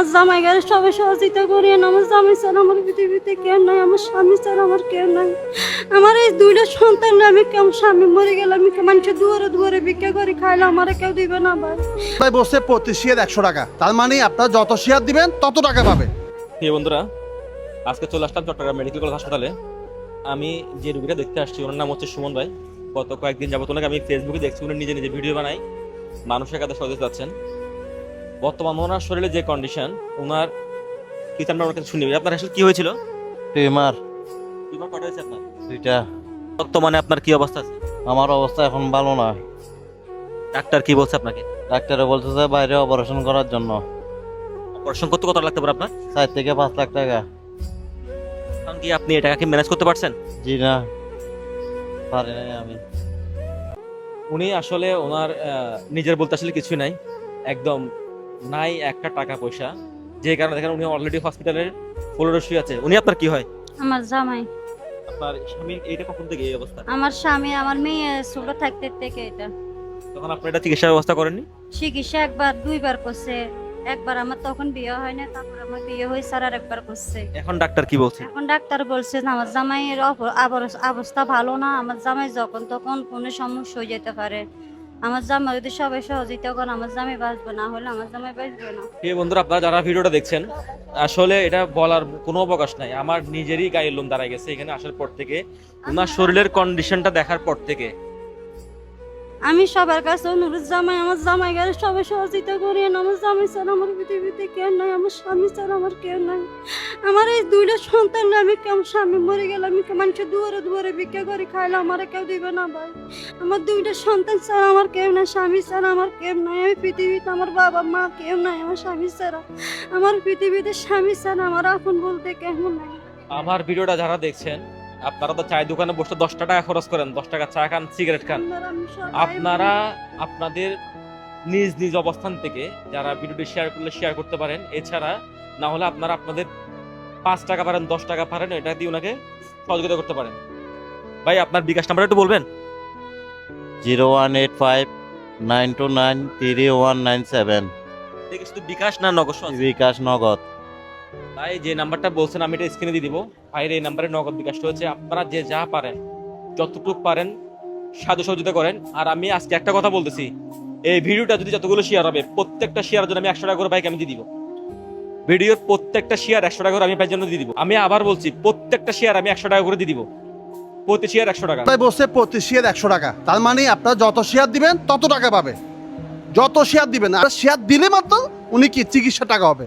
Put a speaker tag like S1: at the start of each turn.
S1: আমার জামাই গারে সবাই সহযোগিতা করেন। আমার জামাই ছাড়া আমার পৃথিবীতে কেউ নাই, আমার স্বামী ছাড়া আমার কেউ নাই। আমার এই দুইটা সন্তান আমি কেমন স্বামী মরে গেলাম, আমি মানুষের দুয়ারে দুয়ারে ভিক্ষা করে খাইলে আমার কেউ দিবে না ভাই।
S2: ভাই বসে প্রতি শেয়ার 100 টাকা, তার মানে আপনারা যত শেয়ার দিবেন তত টাকা পাবে।
S3: প্রিয় বন্ধুরা, আজকে চলে আসলাম চট্টগ্রাম মেডিকেল কলেজ হাসপাতালে। আমি যে রোগীটা দেখতে আসছি ওনার নাম হচ্ছে সুমন ভাই। গত কয়েকদিন যাবত ওনাকে আমি ফেসবুকে দেখছি, উনি নিজে নিজে ভিডিও বানাই, মানুষের কাছে সহযোগিতা যাচ্ছেন। বর্তমান ওনার শরীরে যে কন্ডিশন, ওনার কি আমরা ওনার কাছে শুনি। আপনার আসলে কি হয়েছিল?
S4: টিউমার
S3: টিউমার কটা হয়েছে আপনার?
S4: 2টা।
S3: বর্তমানে আপনার কি অবস্থা আছে?
S4: আমার অবস্থা এখন ভালো না।
S3: ডাক্তার কি বলছে আপনাকে?
S4: ডাক্তারে বলতেছে বাইরে অপারেশন করার জন্য।
S3: অপারেশন করতে কত লাগতে পারে আপনার?
S4: 4 থেকে 5 লাখ টাকা।
S3: কারণ কি আপনি এই টাকা কি ম্যানেজ করতে পারছেন?
S4: জি না, পারি নাই আমি।
S3: উনি আসলে ওনার নিজের বলতে আসলে কিছুই নাই, একদম নাই একটা টাকা পয়সা। যে কারণে দেখেন উনি অলরেডি হসপিটালের ফ্লোরে শুয়ে আছে। উনি আপনার কি হয়?
S1: আমার জামাই,
S3: আপনার স্বামী এইটা কখন থেকে এই অবস্থা?
S1: আমার স্বামী, আমার মেয়ে ছোট থাকতে থেকে এটা
S3: তখন আপনার এটা চিকিৎসার ব্যবস্থা করেননি?
S1: চিকিৎসা একবার দুইবার করছে। একবার আমার তখন বিয়ে হয় না, তারপর আমার বিয়ে হয়েছে আর একবার করছে।
S3: এখন ডাক্তার কি বলছে?
S1: এখন ডাক্তার বলছে যে আমার জামাইয়ের অবস্থা ভালো না, আমার জামাই যখন তখন কোনো সমস্যা হয়ে যেতে পারে। আমার জামাই যদি সবাই সহযোগিতা করে আমার জামাই বাঁচবে, না হলে আমার জামাই বাঁচবে না।
S3: প্রিয় বন্ধুরা, আপনারা যারা ভিডিওটা দেখছেন, আসলে এটা বলার কোনো অবকাশ নাই। আমার নিজেরই গায়ের লোম দাঁড়ায় গেছে এখানে আসার পর থেকে, ওনার শরীরের কন্ডিশনটা দেখার পর থেকে।
S1: আমি সবার কাছে অনুরোধ, জামাই, আমার জামাই গারে সবাই সহযোগিতা করেন। আমার জামাই ছাড়া আমার পৃথিবীতে কেউ নাই, আমার স্বামী ছাড়া আমার কেউ নাই। আমার এই দুইটা সন্তান আমি কেমন স্বামী মরে গেলাম, আমি মানুষের দুয়ারে দুয়ারে ভিক্ষা করে খাইলে আমার কেউ দিবে না ভাই। আমার দুইটা সন্তান ছাড়া আমার কেউ নাই, স্বামী ছাড়া আমার কেউ নাই। আমি পৃথিবীতে আমার বাবা মা কেউ নাই আমার স্বামী ছাড়া। আমার পৃথিবীতে স্বামী ছাড়া আমার আপন বলতে কেউ নাই।
S3: আমার ভিডিওটা যারা দেখছেন, আপনারা তো চায়ের দোকানে বসে 10 টাকা খরচ করেন, 10 টাকা চা খান, সিগারেট খান। আপনারা আপনাদের নিজ নিজ অবস্থান থেকে যারা ভিডিওটি শেয়ার করলে শেয়ার করতে পারেন। এছাড়া না হলে আপনারা আপনাদের 5 টাকা পারেন, 10 টাকা পারেন, এটা দিয়ে ওনাকে সহযোগিতা করতে পারেন। ভাই আপনার বিকাশ নাম্বার একটু বলবেন?
S4: 01859293197।
S3: দেখি শুধু বিকাশ না নগদ?
S4: বিকাশ নগদ।
S3: ভাই যে নাম্বারটা বলছেন আমি এটা স্ক্রিনে দিয়ে দিব। ভাইয়ের এই নাম্বারে নগদ বিকাশটা হচ্ছে। আপনারা যে যা পারেন, যতটুকু পারেন সাহায্য সহযোগিতা করেন। আর আমি আজকে একটা কথা বলতেছি, এই ভিডিওটা যদি যতগুলো শেয়ার হবে, প্রত্যেকটা শেয়ারের জন্য আমি 100 টাকা করে ভাইকে আমি দিয়ে দিব। ভিডিওর প্রত্যেকটা শেয়ার 100 টাকা করে আমি ভাইয়ের জন্য দিয়ে দিব। আমি আবার বলছি, প্রত্যেকটা শেয়ার আমি 100 টাকা করে দিয়ে দিব। প্রতি শেয়ার 100 টাকা।
S2: ভাই বসে প্রতি শেয়ার 100 টাকা, তার মানে আপনারা যত শেয়ার দিবেন তত টাকা পাবে। যত শেয়ার দিবেন, আর শেয়ার দিলে মাত্র উনি কি চিকিৎসা টাকা হবে।